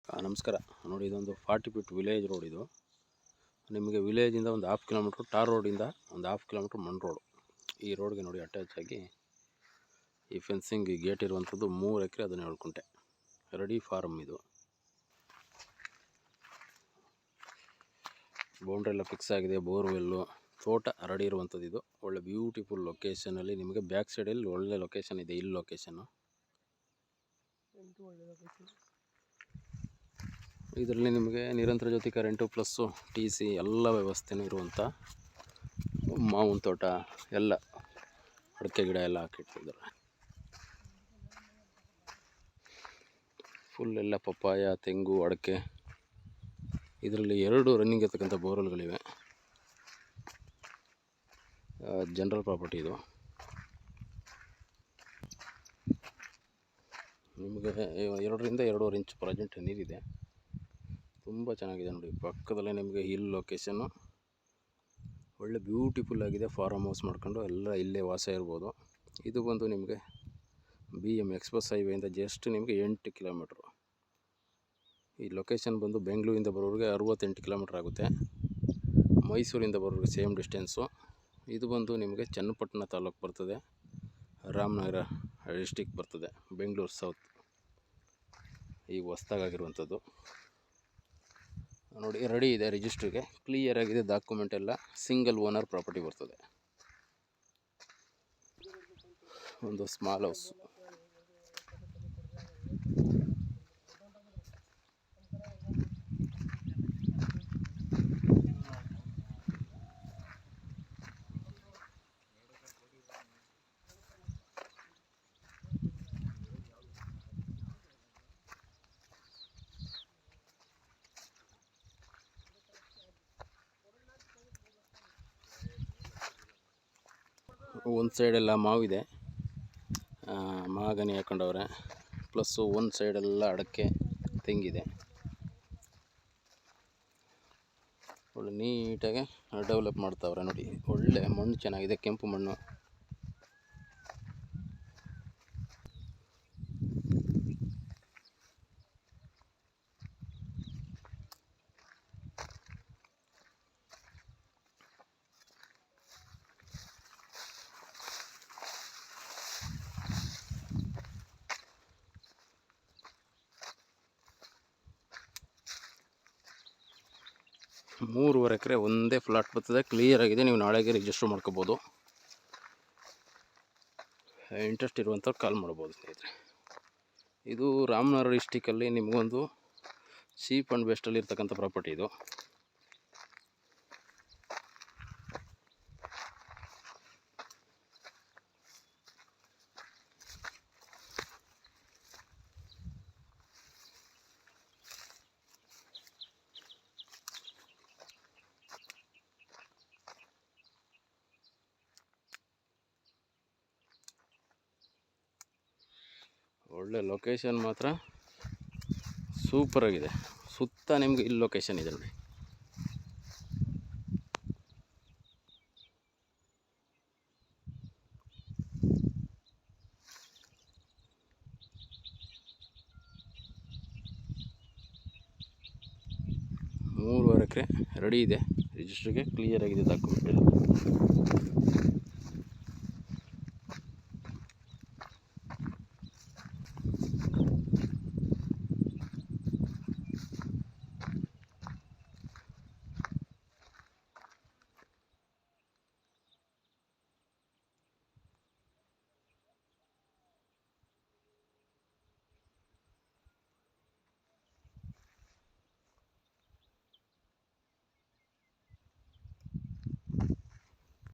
ನಮಸ್ಕಾರ. ನೋಡಿ, ಇದೊಂದು 40 ಫೀಟ್ ವಿಲೇಜ್ ರೋಡ್. ಇದು ನಿಮಗೆ ವಿಲೇಜಿಂದ ಒಂದು 1/2 ಕಿಲೋಮೀಟ್ರ್, ಟಾರ್ ರೋಡಿಂದ ಒಂದು 1/2 ಕಿಲೋಮೀಟ್ರ್ ಮಣ್ ರೋಡು. ಈ ರೋಡ್ಗೆ ನೋಡಿ ಅಟ್ಯಾಚ್ ಆಗಿ ಈ ಫೆನ್ಸಿಂಗ್ ಗೇಟ್ ಇರುವಂಥದ್ದು 3 ಎಕರೆ 17 ಕುಂಟೆ ರೆಡಿ ಫಾರ್ಮ್. ಇದು ಬೌಂಡ್ರಿ ಎಲ್ಲ ಫಿಕ್ಸ್ ಆಗಿದೆ, ಬೋರ್ವೆಲ್ಲು, ತೋಟ ರೆಡಿ ಇರುವಂಥದ್ದು. ಇದು ಒಳ್ಳೆ ಬ್ಯೂಟಿಫುಲ್ ಲೊಕೇಶನಲ್ಲಿ ನಿಮಗೆ ಬ್ಯಾಕ್ ಸೈಡಲ್ಲಿ ಒಳ್ಳೆ ಲೊಕೇಶನ್ ಇದೆ. ಇಲ್ಲಿ ಲೊಕೇಶನ್ನು ಇದರಲ್ಲಿ ನಿಮಗೆ ನಿರಂತರ ಜೊತೆ ಕರೆಂಟು ಪ್ಲಸ್ಸು TC ಎಲ್ಲ ವ್ಯವಸ್ಥೆನೂ ಇರುವಂಥ ಮಾವಿನ ತೋಟ, ಎಲ್ಲ ಅಡಿಕೆ ಗಿಡ ಎಲ್ಲ ಹಾಕಿಟ್ಟಿದ್ದಾರೆ. ಫುಲ್ ಎಲ್ಲ ಪಪ್ಪಾಯ, ತೆಂಗು, ಅಡಿಕೆ. ಇದರಲ್ಲಿ 2 ರನ್ನಿಂಗ್ ಇರ್ತಕ್ಕಂಥ ಬೋರ್ವೆಲ್ಗಳಿವೆ. ಜನರಲ್ ಪ್ರಾಪರ್ಟಿ ಇದು. ನಿಮಗೆ 2ರಿಂದ 2.5 ಇಂಚ್ ಪ್ರೆಸೆಂಟ್ ನೀರಿದೆ. ತುಂಬ ಚೆನ್ನಾಗಿದೆ ನೋಡಿ. ಪಕ್ಕದಲ್ಲೇ ನಿಮಗೆ ಹಿಲ್ ಲೊಕೇಶನ್ನು, ಒಳ್ಳೆ ಬ್ಯೂಟಿಫುಲ್ ಆಗಿದೆ. ಫಾರ್ಮ್ ಹೌಸ್ ಮಾಡ್ಕೊಂಡು ಎಲ್ಲ ಇಲ್ಲೇ ವಾಸ ಇರ್ಬೋದು. ಇದು ಬಂದು ನಿಮಗೆ BM ಎಕ್ಸ್ಪ್ರೆಸ್ ಹೈವೇಯಿಂದ ಜಸ್ಟ್ ನಿಮಗೆ 8 ಕಿಲೋಮೀಟ್ರು. ಈ ಲೊಕೇಶನ್ ಬಂದು ಬೆಂಗಳೂರಿಂದ ಬರೋರಿಗೆ 68 ಕಿಲೋಮೀಟ್ರ್ ಆಗುತ್ತೆ. ಮೈಸೂರಿಂದ ಬರೋರಿಗೆ ಸೇಮ್ ಡಿಸ್ಟೆನ್ಸು. ಇದು ಬಂದು ನಿಮಗೆ ಚನ್ನಪಟ್ಟಣ ತಾಲೂಕು ಬರ್ತದೆ, ರಾಮನಗರ ಡಿಸ್ಟಿಕ್ ಬರ್ತದೆ, ಬೆಂಗಳೂರು ಸೌತ್. ಈಗ ಹೊಸ್ದಾಗಿರುವಂಥದ್ದು ನೋಡಿ. ರೆಡಿ ಇದೆ, ರಿಜಿಸ್ಟ್ರಿಗೆ ಕ್ಲಿಯರ್ ಆಗಿದೆ. ಡಾಕ್ಯುಮೆಂಟ್ ಎಲ್ಲ ಸಿಂಗಲ್ ಓನರ್ ಪ್ರಾಪರ್ಟಿ ಬರ್ತದೆ. ಒಂದು ಸ್ಮಾಲ್ ಹೌಸ್. ಒಂದು ಸೈಡೆಲ್ಲ ಮಾವಿದೆ, ಮಾಗನಿ ಹಾಕೊಂಡವ್ರೆ. ಪ್ಲಸ್ಸು ಒಂದು ಸೈಡೆಲ್ಲ ಅಡಿಕೆ, ತೆಂಗಿದೆ. ಒಳ್ಳೆ ನೀಟಾಗಿ ಡೆವಲಪ್ ಮಾಡ್ತಾವ್ರೆ ನೋಡಿ. ಒಳ್ಳೆ ಮಣ್ಣು ಚೆನ್ನಾಗಿದೆ, ಕೆಂಪು ಮಣ್ಣು. ಮೂರುವರೆ ಎಕರೆ ಒಂದೇ ಫ್ಲಾಟ್ ಬರ್ತದೆ. ಕ್ಲಿಯರ್ ಆಗಿದೆ. ನೀವು ನಾಳೆಗೆ ರಿಜಿಸ್ಟರ್ ಮಾಡ್ಕೋಬೋದು. ಇಂಟ್ರೆಸ್ಟ್ ಇರುವಂಥವ್ರು ಕಾಲ್ ಮಾಡ್ಬೋದು ಸ್ನೇಹಿತರೆ. ಇದು ರಾಮನಗರ ಡಿಸ್ಟಿಕಲ್ಲಿ ನಿಮಗೊಂದು ಚೀಪ್ ಆ್ಯಂಡ್ ಬೆಸ್ಟಲ್ಲಿ ಇರ್ತಕ್ಕಂಥ ಪ್ರಾಪರ್ಟಿ ಇದು. ಒಳ್ಳೆ ಲೊಕೇಶನ್ ಮಾತ್ರ ಸೂಪರಾಗಿದೆ. ಸುತ್ತ ನಿಮಗೆ ಇಲ್ಲಿ ಲೊಕೇಶನ್ ಇದೆ ನೋಡಿ. ಮೂರುವರೆ ಎಕರೆ ರೆಡಿ ಇದೆ, ರಿಜಿಸ್ಟ್ರಿಗೆ ಕ್ಲಿಯರ್ ಆಗಿದೆ ಡಾಕ್ಯುಮೆಂಟ್.